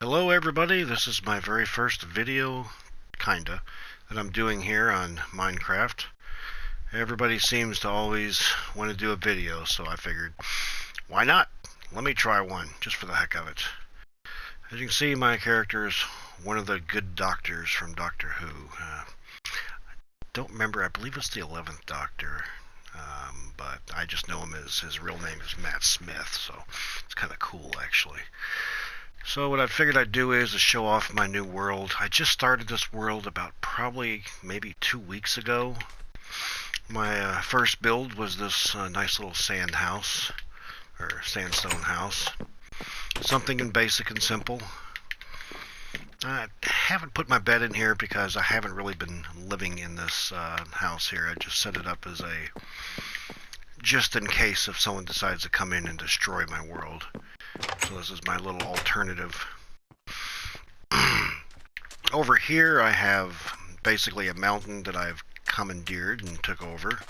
Hello everybody, this is my very first video, kinda, that I'm doing here on Minecraft. Everybody seems to always want to do a video, so I figured, why not? Let me try one, just for the heck of it. As you can see, my character is one of the good doctors from Doctor Who. Don't remember, I believe it's the 11th Doctor, but I just know him as, his real name is Matt Smith, so it's kind of cool actually. So what I figured I'd do is to show off my new world. I just started this world about probably maybe 2 weeks ago. My first build was this nice little sand house, or sandstone house. Something in basic and simple. I haven't put my bed in here because I haven't really been living in this house here. I just set it up as a just in case if someone decides to come in and destroy my world. So this is my little alternative. Over here I have basically a mountain that I've commandeered and took over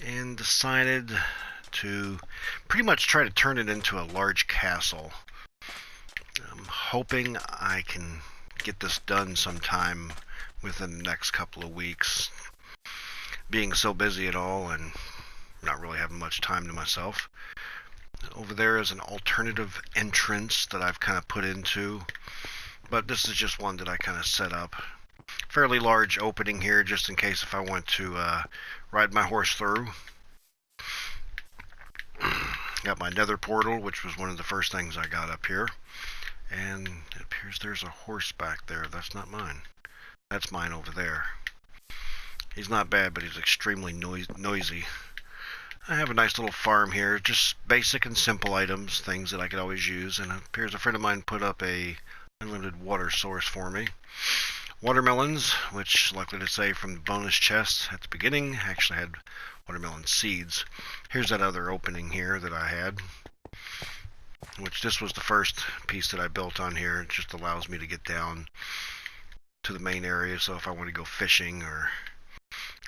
and decided to pretty much try to turn it into a large castle. I'm hoping I can get this done sometime within the next couple of weeks. Being so busy at all and not really having much time to myself. Over there is an alternative entrance that I've kind of put into, but this is just one that I kind of set up. Fairly large opening here just in case if I want to ride my horse through. Got my nether portal, which was one of the first things I got up here. And it appears there's a horse back there. That's not mine. That's mine over there. He's not bad, but he's extremely noisy. I have a nice little farm here, just basic and simple items, things that I could always use, and it appears a friend of mine put up a unlimited water source for me. Watermelons, which, likely to say from the bonus chest at the beginning, actually had watermelon seeds. Here's that other opening here that I had, which this was the first piece that I built on here. It just allows me to get down to the main area, so if I want to go fishing or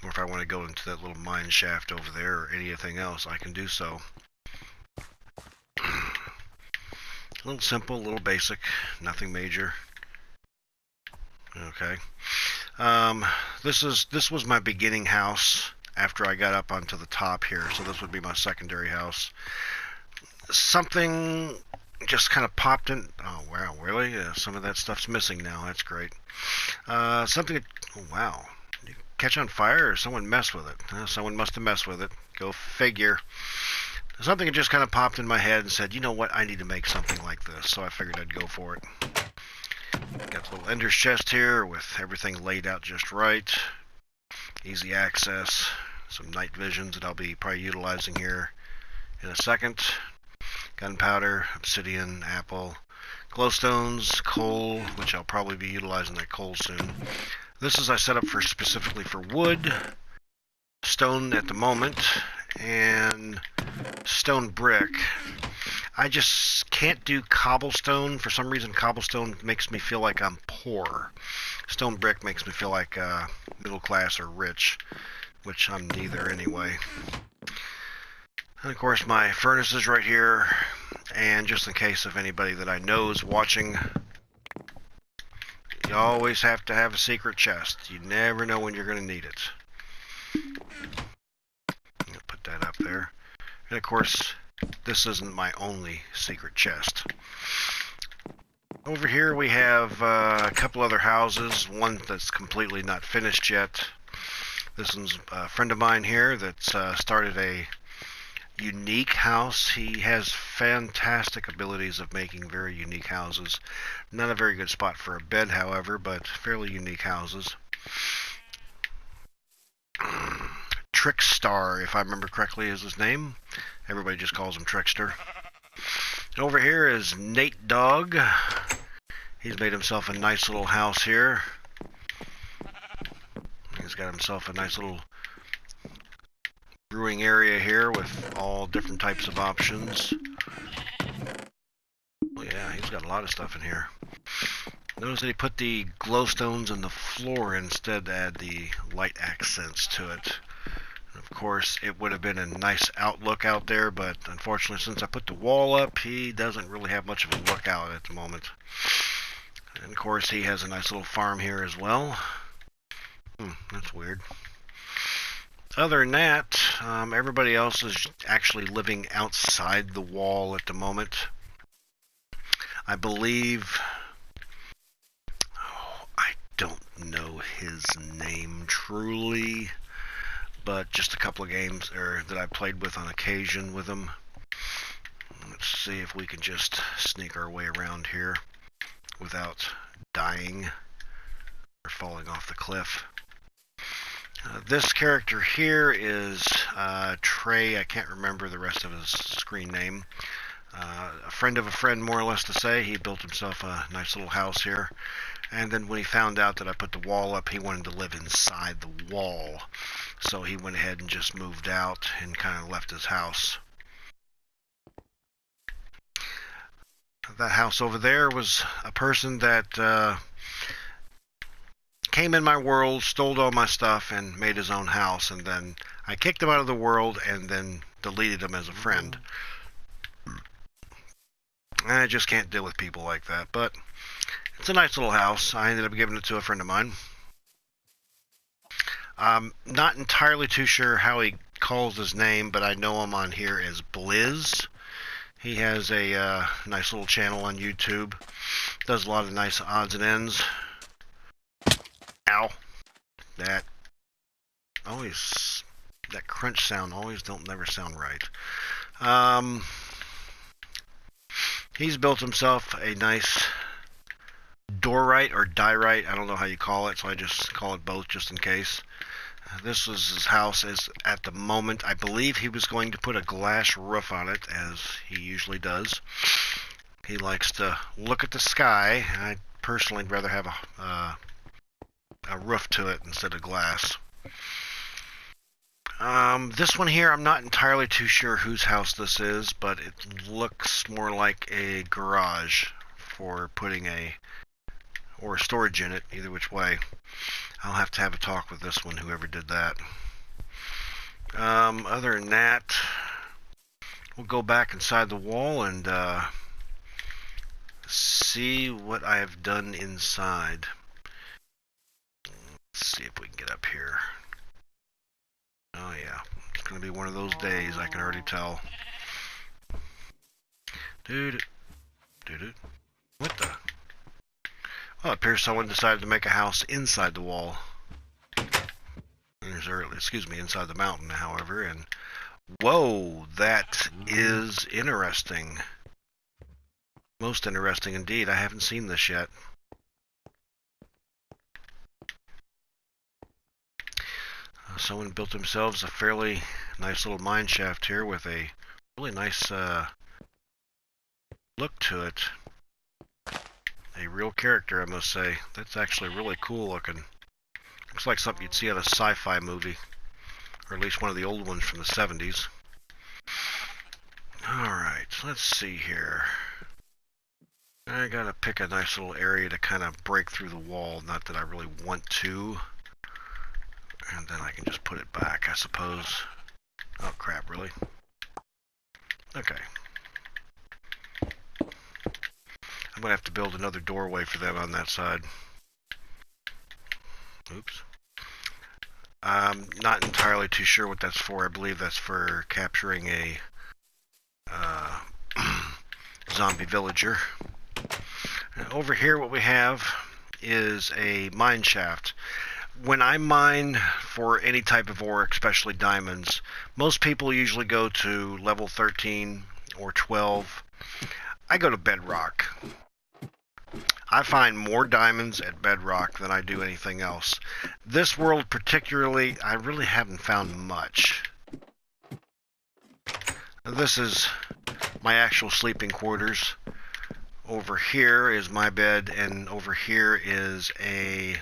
if I want to go into that little mine shaft over there or anything else, I can do so. A little simple, a little basic, nothing major. Okay. This was my beginning house after I got up onto the top here, so this would be my secondary house. Something just kind of popped in. Oh wow, really? Some of that stuff's missing now. That's great. Something. Oh wow. Catch on fire or someone messed with it? Someone must have messed with it. Go figure. Something just kind of popped in my head and said, you know what, I need to make something like this. So I figured I'd go for it. Got the little ender's chest here with everything laid out just right. Easy access. Some night visions that I'll be probably utilizing here in a second. Gunpowder, obsidian, apple, glowstones, coal, which I'll probably be utilizing that coal soon. This is I set up for specifically for wood, stone at the moment, and stone brick. I just can't do cobblestone. For some reason, cobblestone makes me feel like I'm poor. Stone brick makes me feel like middle class or rich, which I'm neither anyway. And of course, my furnace is right here, and just in case if anybody that I know is watching, you always have to have a secret chest. You never know when you're going to need it. I'll put that up there. And of course, this isn't my only secret chest. Over here we have a couple other houses. One that's completely not finished yet. This one's a friend of mine here that's started a unique house. He has fantastic abilities of making very unique houses. Not a very good spot for a bed, however, but fairly unique houses. Trickstar, if I remember correctly, is his name. Everybody just calls him Trickster. And over here is Nate Dog. He's made himself a nice little house here. He's got himself a nice little brewing area here with all different types of options. Oh yeah, he's got a lot of stuff in here. Notice that he put the glowstones in the floor instead to add the light accents to it. And of course, it would have been a nice outlook out there, but unfortunately, since I put the wall up, he doesn't really have much of a lookout at the moment. And of course, he has a nice little farm here as well. That's weird. Other than that, everybody else is actually living outside the wall at the moment. I believe... I don't know his name truly, but just a couple of games that I played with on occasion with him. Let's see if we can just sneak our way around here without dying or falling off the cliff. This character here is Trey. I can't remember the rest of his screen name. A friend of a friend, more or less to say. He built himself a nice little house here. And then when he found out that I put the wall up, he wanted to live inside the wall. So he went ahead and just moved out and kind of left his house. That house over there was a person that came in my world, stole all my stuff, and made his own house. And then I kicked him out of the world and then deleted him as a friend. I just can't deal with people like that, but it's a nice little house. I ended up giving it to a friend of mine. I'm not entirely too sure how he calls his name, but I know him on here as Blizz. He has a nice little channel on YouTube. Does a lot of nice odds and ends. Ow. That crunch sound never sound right. He's built himself a nice doorite or diorite. I don't know how you call it, so I just call it both just in case. This was his house at the moment. I believe he was going to put a glass roof on it, as he usually does. He likes to look at the sky. I personally would rather have a roof to it instead of glass. This one here, I'm not entirely too sure whose house this is, but it looks more like a garage for putting or storage in it, either which way. I'll have to have a talk with this one, whoever did that. Other than that, we'll go back inside the wall and see what I have done inside. Let's see if we can get up here. Oh yeah, it's going to be one of those days, I can already tell. Dude. What the? Well, it appears someone decided to make a house inside the wall. Inside the mountain, however, and whoa, that is interesting. Most interesting indeed. I haven't seen this yet. Someone built themselves a fairly nice little mine shaft here with a really nice look to it. A real character, I must say. That's actually really cool looking. Looks like something you'd see in a sci-fi movie, or at least one of the old ones from the 70s. Alright, let's see here. I gotta pick a nice little area to kind of break through the wall, not that I really want to. And then I can just put it back, I suppose. Oh crap, really? Okay. I'm gonna have to build another doorway for them on that side. Oops. I'm not entirely too sure what that's for. I believe that's for capturing a zombie villager. Over here what we have is a mine shaft. When I mine for any type of ore, especially diamonds, most people usually go to level 13 or 12. I go to bedrock. I find more diamonds at bedrock than I do anything else. This world particularly, I really haven't found much. This is my actual sleeping quarters. Over here is my bed, and over here is a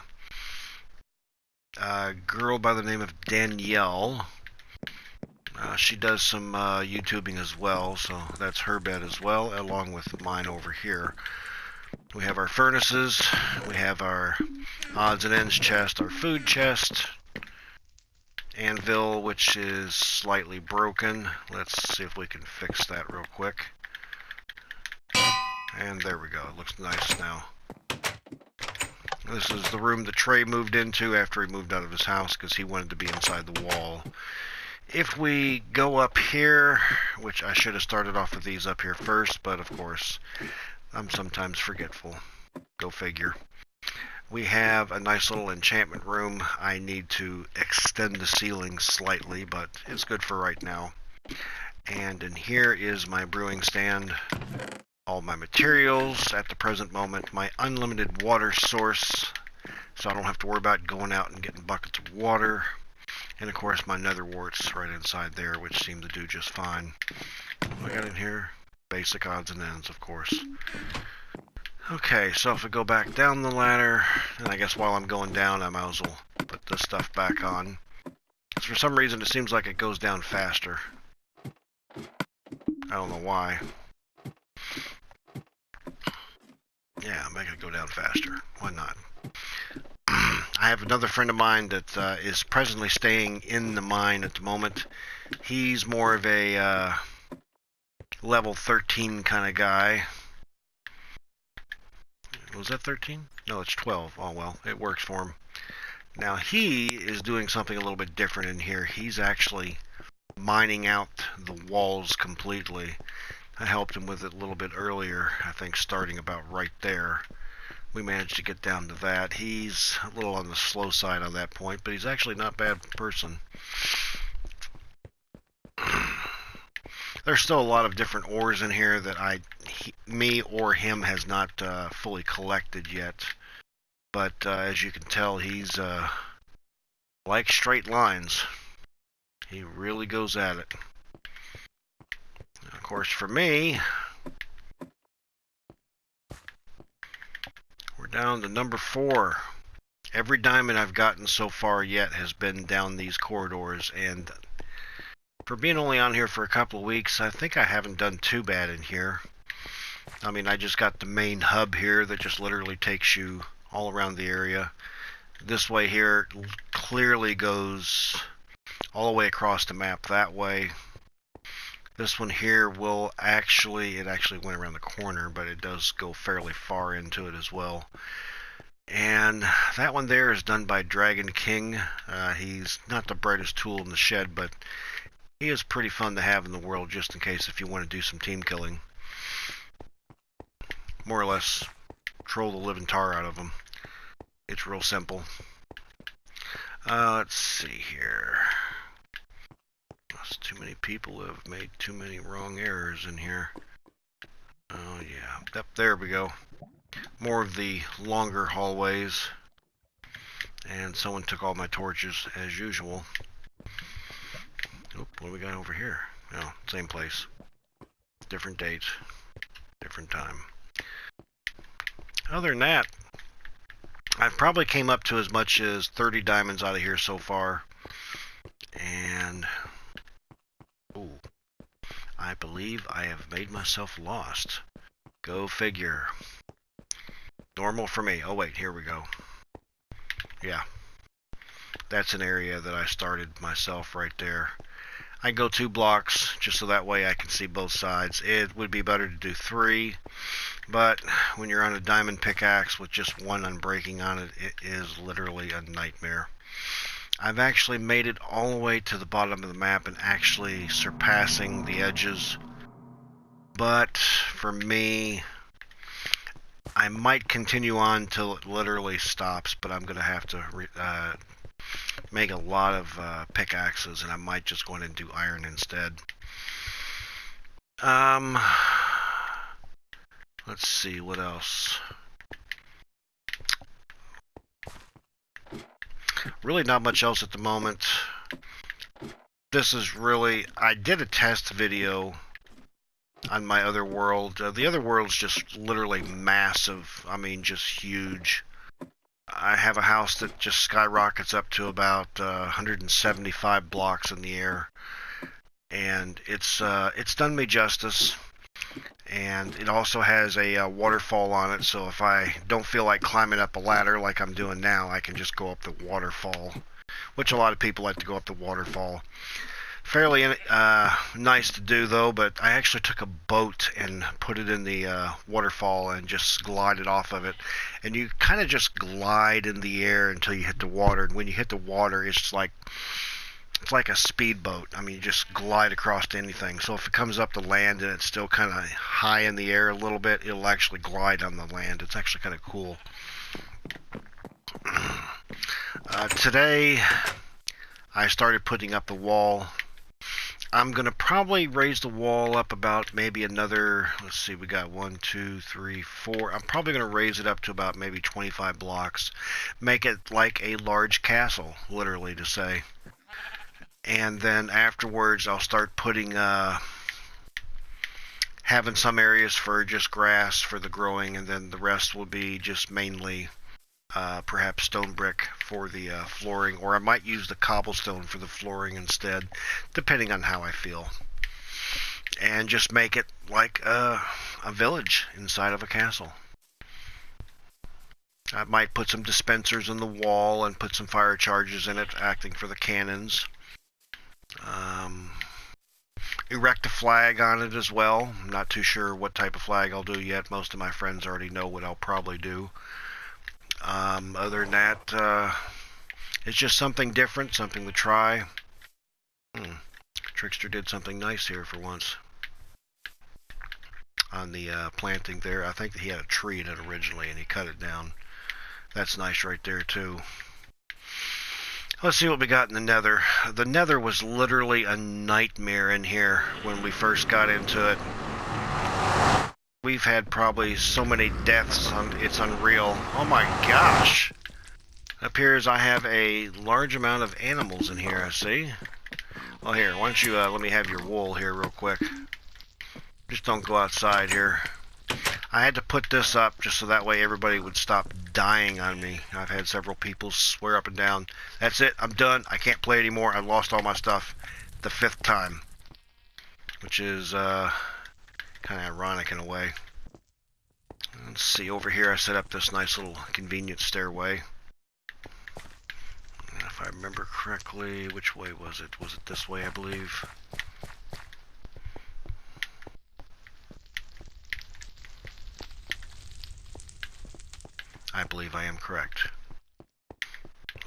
girl by the name of Danielle. She does some YouTubing as well, so that's her bed as well, along with mine over here. We have our furnaces, we have our odds and ends chest, our food chest, anvil, which is slightly broken. Let's see if we can fix that real quick. And there we go. It looks nice now. This is the room that Trey moved into after he moved out of his house because he wanted to be inside the wall. If we go up here, which I should have started off with these up here first, but of course, I'm sometimes forgetful. Go figure. We have a nice little enchantment room. I need to extend the ceiling slightly, but it's good for right now. And in here is my brewing stand. All my materials at the present moment, my unlimited water source, so I don't have to worry about going out and getting buckets of water, and of course my nether warts right inside there, which seem to do just fine. What do I got in here? Basic odds and ends, of course. Okay, so if we go back down the ladder, and I guess while I'm going down I might as well put this stuff back on. Because for some reason it seems like it goes down faster. I don't know why. Yeah, make it go down faster. Why not? I have another friend of mine that is presently staying in the mine at the moment. He's more of a level 13 kind of guy. Was that 13? No, it's 12. Oh, well, it works for him. Now, he is doing something a little bit different in here. He's actually mining out the walls completely. I helped him with it a little bit earlier, I think starting about right there. We managed to get down to that. He's a little on the slow side on that point, but he's actually not a bad person. There's still a lot of different ores in here that me or him has not fully collected yet. But as you can tell, he's like straight lines. He really goes at it. Of course, for me, we're down to number 4. Every diamond I've gotten so far yet has been down these corridors, and for being only on here for a couple of weeks, I think I haven't done too bad in here. I mean, I just got the main hub here that just literally takes you all around the area. This way here clearly goes all the way across the map that way. This one here will actually, it actually went around the corner, but it does go fairly far into it as well. And that one there is done by Dragon King. He's not the brightest tool in the shed, but he is pretty fun to have in the world just in case if you want to do some team killing. More or less, troll the living tar out of him. It's real simple. Let's see here. Too many people have made too many wrong errors in here. Oh yeah, yep, there we go. More of the longer hallways. And someone took all my torches as usual. Oop, what do we got over here? No, same place. Different date. Different time. Other than that, I've probably came up to as much as 30 diamonds out of here so far. And ooh, I believe I have made myself lost. Go figure. Normal for me. Oh wait, here we go. Yeah. That's an area that I started myself right there. I go 2 blocks just so that way I can see both sides. It would be better to do 3, but when you're on a diamond pickaxe with just 1 unbreaking on it, it is literally a nightmare. I've actually made it all the way to the bottom of the map and actually surpassing the edges. But for me, I might continue on till it literally stops, but I'm going to have to make a lot of pickaxes, and I might just go in and do iron instead. Let's see, what else? Really not much else at the moment. This is really, I did a test video on my other world. The other world's just literally massive. I mean, just huge. I have a house that just skyrockets up to about 175 blocks in the air, and it's done me justice. And it also has a waterfall on it, so if I don't feel like climbing up a ladder like I'm doing now, I can just go up the waterfall, which a lot of people like to go up the waterfall. Fairly nice to do though, but I actually took a boat and put it in the waterfall and just glided off of it. And you kind of just glide in the air until you hit the water. And when you hit the water, it's like a speedboat. I mean, you just glide across to anything. So if it comes up to land and it's still kind of high in the air a little bit, it'll actually glide on the land. It's actually kind of cool. Today, I started putting up the wall. I'm going to probably raise the wall up about maybe another, let's see, we got 1, 2, 3, 4. I'm probably going to raise it up to about maybe 25 blocks. Make it like a large castle, literally to say. And then afterwards, I'll start putting, having some areas for just grass for the growing, and then the rest will be just mainly perhaps stone brick for the flooring, or I might use the cobblestone for the flooring instead, depending on how I feel. And just make it like a village inside of a castle. I might put some dispensers in the wall and put some fire charges in it, acting for the cannons. Erect a flag on it as well. I'm not too sure what type of flag I'll do yet. Most of my friends already know what I'll probably do. Other than that, it's just something different, something to try. Trickster did something nice here for once. On the planting there, I think that he had a tree in it originally and he cut it down. That's nice right there too. Let's see what we got in the nether. The nether was literally a nightmare in here when we first got into it. We've had probably so many deaths, it's unreal. Oh my gosh! It appears I have a large amount of animals in here, I see. Well, here, why don't you let me have your wool here real quick. Just don't go outside here. I had to put this up just so that way everybody would stop dying on me. I've had several people swear up and down, that's it, I'm done, I can't play anymore, I've lost all my stuff the 5th time. Which is kind of ironic in a way. Let's see, over here I set up this nice little convenient stairway. If I remember correctly, which way was it? Was it this way, I believe? I believe I am correct.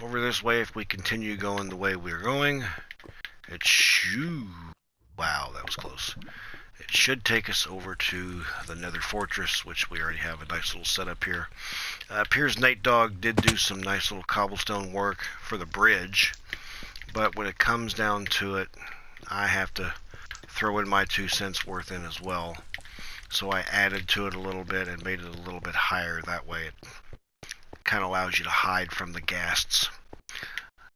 Over this way, if we continue going the way we're going, it should... Wow, that was close. It should take us over to the Nether Fortress, which we already have a nice little setup here. Appears Night Dog did do some nice little cobblestone work for the bridge, but when it comes down to it, I have to throw in my 2 cents worth in as well. So I added to it a little bit and made it a little bit higher. That way it kind of allows you to hide from the ghasts.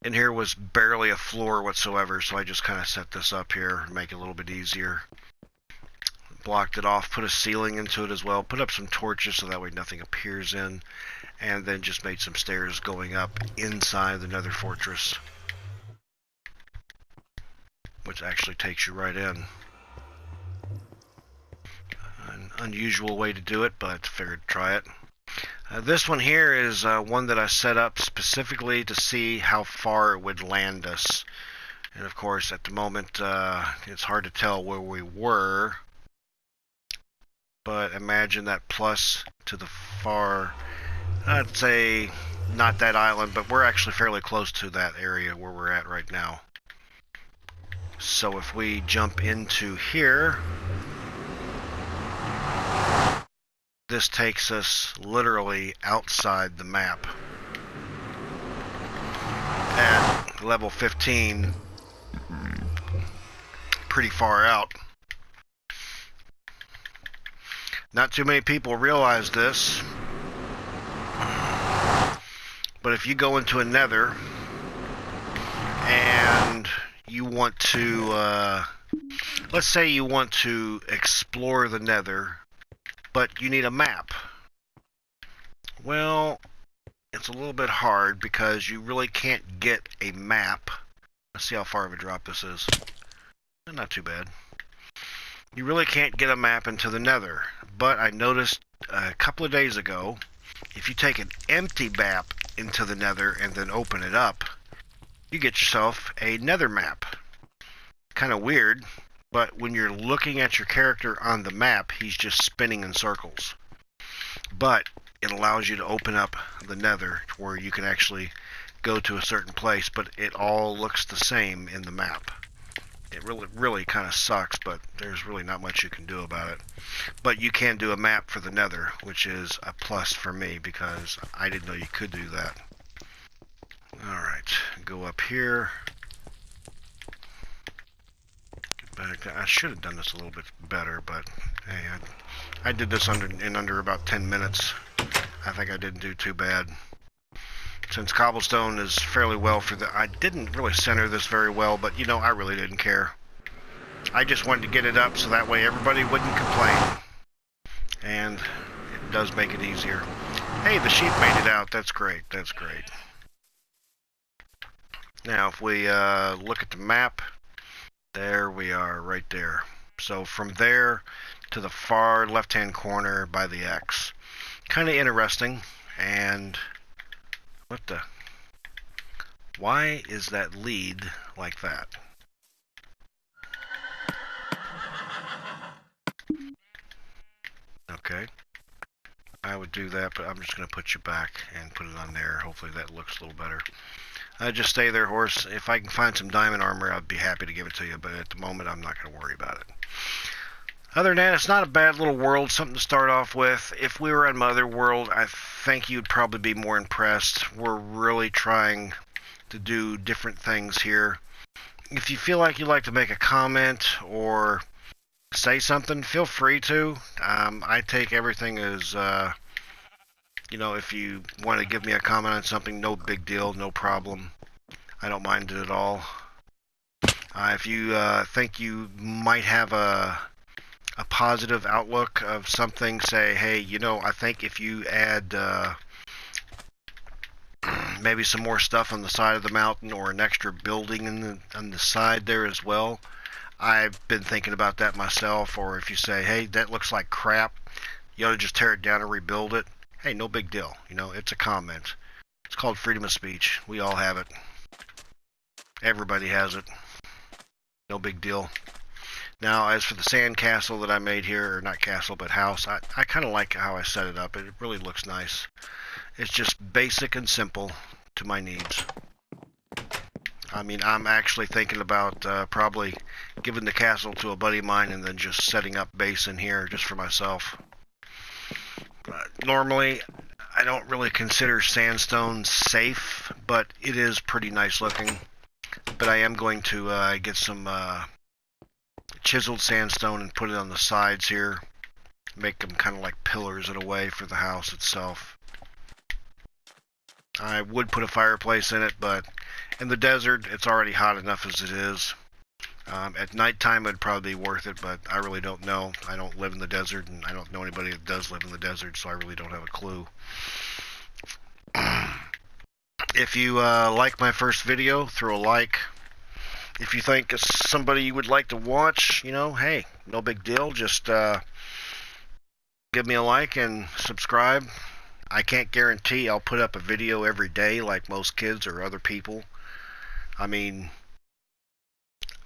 In here was barely a floor whatsoever, so I just kind of set this up here, make it a little bit easier. Blocked it off, put a ceiling into it as well, put up some torches so that way nothing appears in, and then just made some stairs going up inside the Nether Fortress, which actually takes you right in. An unusual way to do it, but figured to try it. This one here is one that I set up specifically to see how far it would land us. And of course, at the moment, it's hard to tell where we were. But imagine that plus to the far, I'd say not that island, but we're actually fairly close to that area where we're at right now. So if we jump into here, this takes us literally outside the map. At level 15, pretty far out. Not too many people realize this, but if you go into a nether and you want to, let's say you want to explore the nether, but you need a map. Well, it's a little bit hard because you really can't get a map. Let's see how far of a drop this is. Not too bad. You really can't get a map into the nether. But I noticed a couple of days ago, if you take an empty map into the nether and then open it up, you get yourself a nether map. Kind of weird, but when you're looking at your character on the map, he's just spinning in circles. But it allows you to open up the nether where you can actually go to a certain place, but it all looks the same in the map. It really kind of sucks, but there's really not much you can do about it. But you can do a map for the nether, which is a plus for me because I didn't know you could do that. Alright, go up here. Get back. I should have done this a little bit better, but hey, I did this in under about 10 minutes. I think I didn't do too bad. Since cobblestone is fairly well for the... I didn't really center this very well, but you know, I really didn't care. I just wanted to get it up so that way everybody wouldn't complain. And it does make it easier. Hey, the sheep made it out. That's great. That's great. Now, if we look at the map, there we are right there. So from there to the far left-hand corner by the X. Kind of interesting. And... what the? Why is that lead like that? Okay. I would do that, but I'm just going to put you back and put it on there. Hopefully that looks a little better. Just stay there, horse. If I can find some diamond armor, I'd be happy to give it to you, but at the moment, I'm not going to worry about it. Other than that, it's not a bad little world, something to start off with. If we were on Mother World, I think you'd probably be more impressed. We're really trying to do different things here. If you feel like you'd like to make a comment or say something, feel free to. I take everything as, you know, if you want to give me a comment on something, no big deal, no problem. I don't mind it at all. If you think you might have a positive outlook of something, say, hey, you know, I think if you add maybe some more stuff on the side of the mountain or an extra building on the side there as well. I've been thinking about that myself. Or if you say, hey, that looks like crap, you ought to just tear it down and rebuild it. Hey, no big deal. You know, it's a comment. It's called freedom of speech. We all have it. Everybody has it. No big deal. Now, as for the sand castle that I made here, or not castle, but house, I kind of like how I set it up. It really looks nice. It's just basic and simple to my needs. I mean, I'm actually thinking about probably giving the castle to a buddy of mine and then just setting up base in here just for myself. Normally, I don't really consider sandstone safe, but it is pretty nice looking. But I am going to get some chiseled sandstone and put it on the sides here. Make them kind of like pillars in a way for the house itself. I would put a fireplace in it, but in the desert, it's already hot enough as it is. At nighttime, it'd probably be worth it, but I really don't know. I don't live in the desert, and I don't know anybody that does live in the desert, so I really don't have a clue. If you like my first video, throw a like. If you think it's somebody you would like to watch, you know, hey, no big deal. Just give me a like and subscribe. I can't guarantee I'll put up a video every day like most kids or other people. I mean,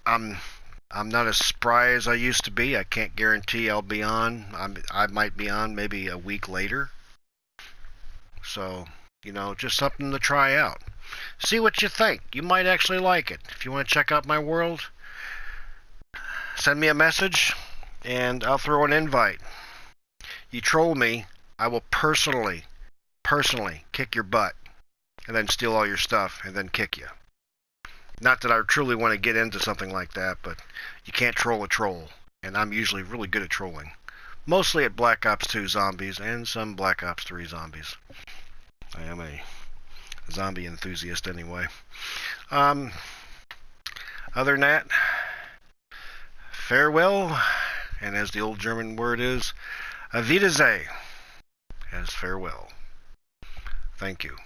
I'm not as spry as I used to be. I can't guarantee I'll be on. I might be on maybe a week later. So, you know, just something to try out. See what you think. You might actually like it. If you want to check out my world, send me a message and I'll throw an invite. You troll me, I will personally kick your butt and then steal all your stuff and then kick you. Not that I truly want to get into something like that, but you can't troll a troll, and I'm usually really good at trolling. Mostly at Black Ops 2 zombies and some Black Ops 3 zombies. I am a zombie enthusiast anyway. Other than that, farewell, and as the old German word is, Auf Wiedersehen, as farewell. Thank you.